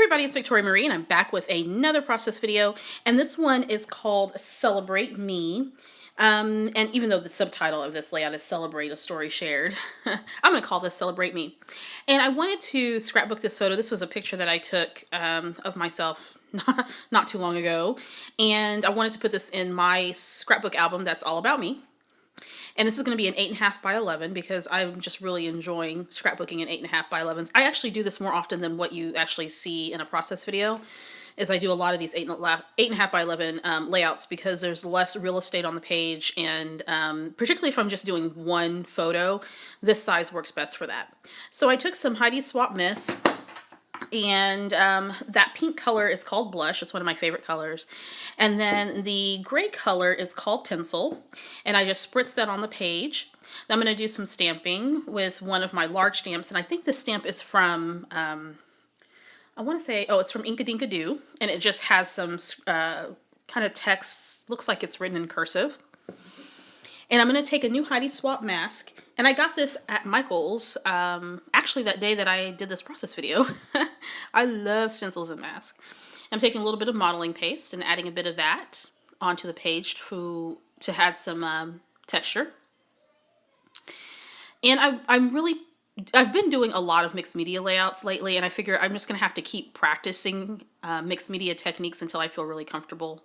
Everybody, it's Victoria Marie, and I'm back with another process video, and this one is called Celebrate Me. And even though the subtitle of this layout is Celebrate a Story Shared, I'm going to call this Celebrate Me. And I wanted to scrapbook this photo. This was a picture that I took of myself not too long ago, and I wanted to put this in my scrapbook album that's all about me. And this is going to be an 8.5 by 11 because I'm just really enjoying scrapbooking in 8.5 by 11s. I actually do this more often than what you actually see in a process video, is I do a lot of these 8.5 by 11 layouts because there's less real estate on the page, and particularly if I'm just doing one photo, this size works best for that. So I took some Heidi Swapp Mist, and that pink color is called Blush. It's one of my favorite colors. And then the gray color is called Tinsel, and I just spritz that on the page. Then I'm going to do some stamping with one of my large stamps, and I think this stamp is from, I want to say, oh, it's from Inka Dinka Doo, and it just has some kind of text, looks like it's written in cursive. And I'm going to take a new Heidi Swapp mask, and I got this at Michael's, actually that day that I did this process video. I love stencils and masks. I'm taking a little bit of modeling paste and adding a bit of that onto the page to add some texture. And I've been doing a lot of mixed media layouts lately, and I figure I'm just going to have to keep practicing mixed media techniques until I feel really comfortable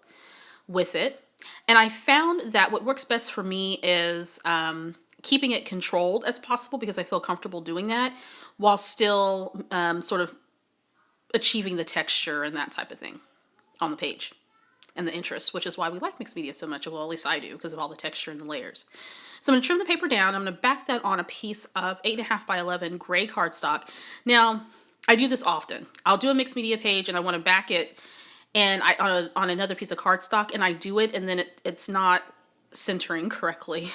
with it. And I found that what works best for me is keeping it controlled as possible, because I feel comfortable doing that while still sort of achieving the texture and that type of thing on the page and the interest, which is why we like mixed media so much. Well, at least I do, because of all the texture and the layers. So I'm going to trim the paper down. I'm going to back that on a piece of 8.5 by 11 gray cardstock. Now, I do this often. I'll do a mixed media page and I want to back it and on another piece of cardstock, and I do it, and then it's not centering correctly.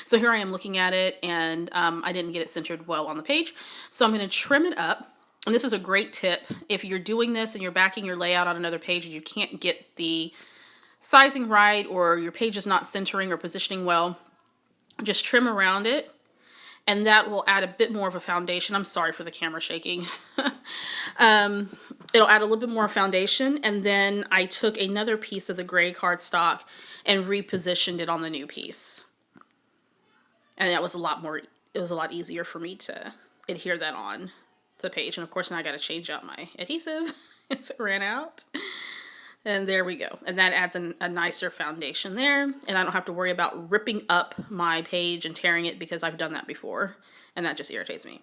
So here I am looking at it, and I didn't get it centered well on the page. So I'm going to trim it up. And this is a great tip. If you're doing this and you're backing your layout on another page and you can't get the sizing right, or your page is not centering or positioning well, just trim around it, and that will add a bit more of a foundation. I'm sorry for the camera shaking. It'll add a little bit more foundation, and then I took another piece of the gray cardstock and repositioned it on the new piece. And that was it was a lot easier for me to adhere that on the page. And of course, now I got to change out my adhesive because it ran out. And there we go. And that adds a nicer foundation there. And I don't have to worry about ripping up my page and tearing it, because I've done that before. And that just irritates me.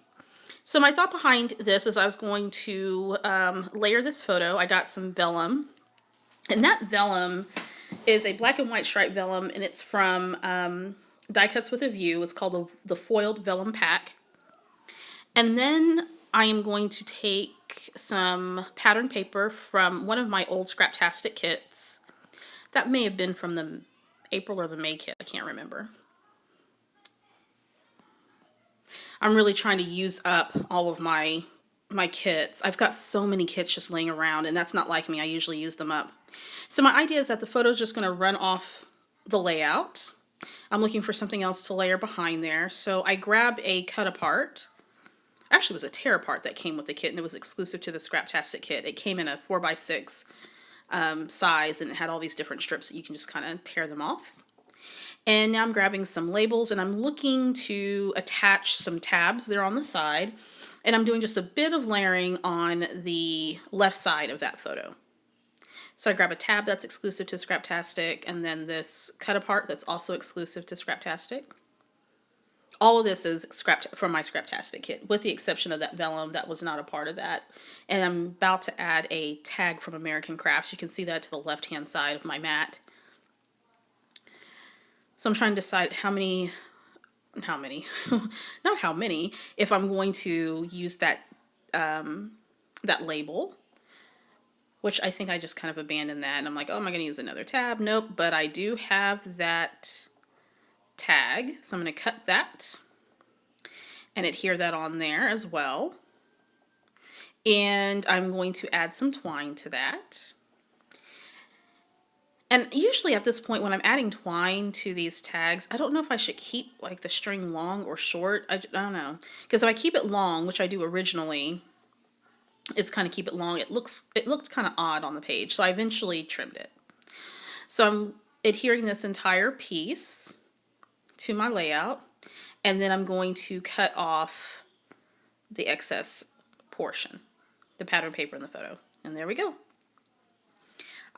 So my thought behind this is I was going to layer this photo. I got some vellum. And that vellum is a black and white striped vellum. And it's from Die Cuts with a View. It's called the Foiled Vellum Pack. And then I am going to take some pattern paper from one of my old Scraptastic kits. That may have been from the April or the May kit. I can't remember. I'm really trying to use up all of my kits. I've got so many kits just laying around, and that's not like me. I usually use them up. So my idea is that the photo is just going to run off the layout. I'm looking for something else to layer behind there. So I grab a cut apart. Actually, it was a tear apart that came with the kit, and it was exclusive to the Scraptastic kit. It came in a 4x6 size, and it had all these different strips that you can just kind of tear them off. And now I'm grabbing some labels, and I'm looking to attach some tabs there on the side. And I'm doing just a bit of layering on the left side of that photo. So I grab a tab that's exclusive to Scraptastic, and then this cut apart that's also exclusive to Scraptastic. All of this is from my Scraptastic kit, with the exception of that vellum that was not a part of that. And I'm about to add a tag from American Crafts. You can see that to the left-hand side of my mat. So I'm trying to decide not how many, if I'm going to use that, that label, which I think I just kind of abandoned that. And I'm like, oh, am I going to use another tab? Nope, but I do have that tag. So I'm going to cut that and adhere that on there as well. And I'm going to add some twine to that. And usually at this point when I'm adding twine to these tags, I don't know if I should keep like the string long or short. I don't know. Because if I keep it long, which I do originally, is kind of keep it long. It looked kind of odd on the page, so I eventually trimmed it. So I'm adhering this entire piece to my layout, and then I'm going to cut off the excess portion, the pattern paper in the photo. And there we go.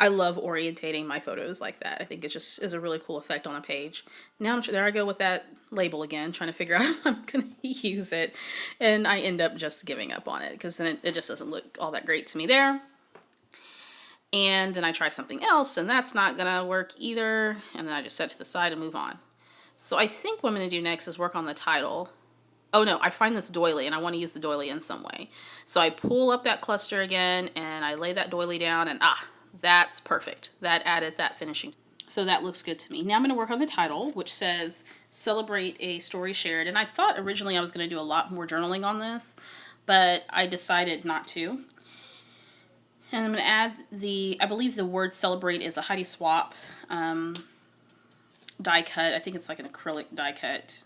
I love orientating my photos like that. I think it just is a really cool effect on a page. Now there I go with that label again, trying to figure out if I'm going to use it. And I end up just giving up on it because then it just doesn't look all that great to me there. And then I try something else and that's not going to work either. And then I just set it to the side and move on. So I think what I'm going to do next is work on the title. Oh no, I find this doily and I want to use the doily in some way. So I pull up that cluster again and I lay that doily down and that's perfect. That added that finishing. So that looks good to me. Now I'm going to work on the title, which says Celebrate a Story Shared. And I thought originally I was going to do a lot more journaling on this, but I decided not to. And I'm going to add I believe the word celebrate is a Heidi Swap die cut. I think it's like an acrylic die cut.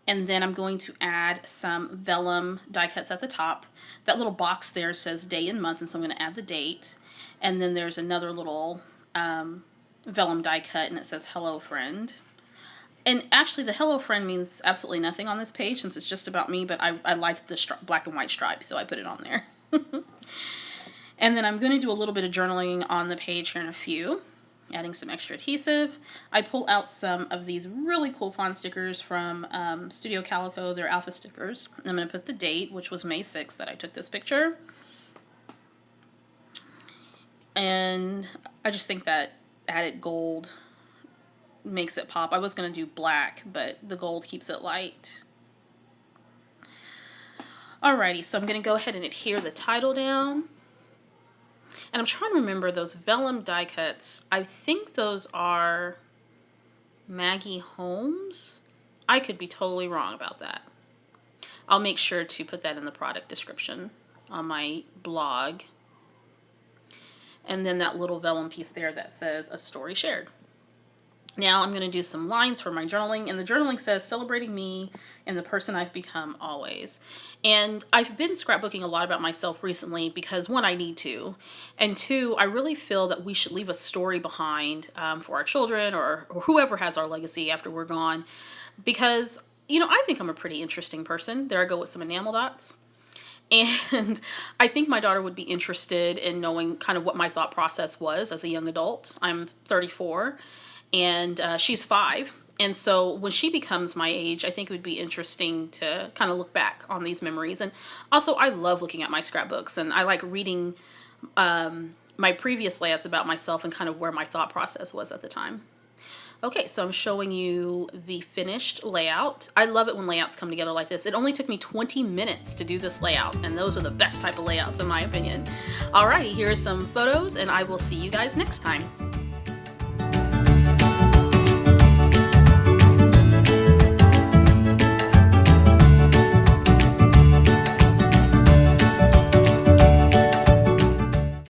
And then I'm going to add some vellum die cuts at the top. That little box there says day and month, and so I'm going to add the date. And then there's another little vellum die cut, and it says hello friend. And actually the hello friend means absolutely nothing on this page since it's just about me, but I like the black and white stripe, so I put it on there. And then I'm going to do a little bit of journaling on the page here in a few, adding some extra adhesive. I pull out some of these really cool font stickers from Studio Calico. They're alpha stickers. I'm going to put the date, which was May 6th that I took this picture. And I just think that added gold makes it pop. I was going to do black, but the gold keeps it light. Alrighty, so I'm going to go ahead and adhere the title down. And I'm trying to remember those vellum die cuts. I think those are Maggie Holmes. I could be totally wrong about that. I'll make sure to put that in the product description on my blog. And then that little vellum piece there that says a story shared. Now I'm going to do some lines for my journaling, and the journaling says celebrating me and the person I've become always. And I've been scrapbooking a lot about myself recently because one, I need to, and two, I really feel that we should leave a story behind for our children or whoever has our legacy after we're gone, because, you know, I think I'm a pretty interesting person. There I go with some enamel dots. And I think my daughter would be interested in knowing kind of what my thought process was as a young adult. I'm 34 and she's 5. And so when she becomes my age, I think it would be interesting to kind of look back on these memories. And also I love looking at my scrapbooks and I like reading my previous layouts about myself and kind of where my thought process was at the time. Okay, so I'm showing you the finished layout. I love it when layouts come together like this. It only took me 20 minutes to do this layout, and those are the best type of layouts in my opinion. Alrighty, here are some photos, and I will see you guys next time.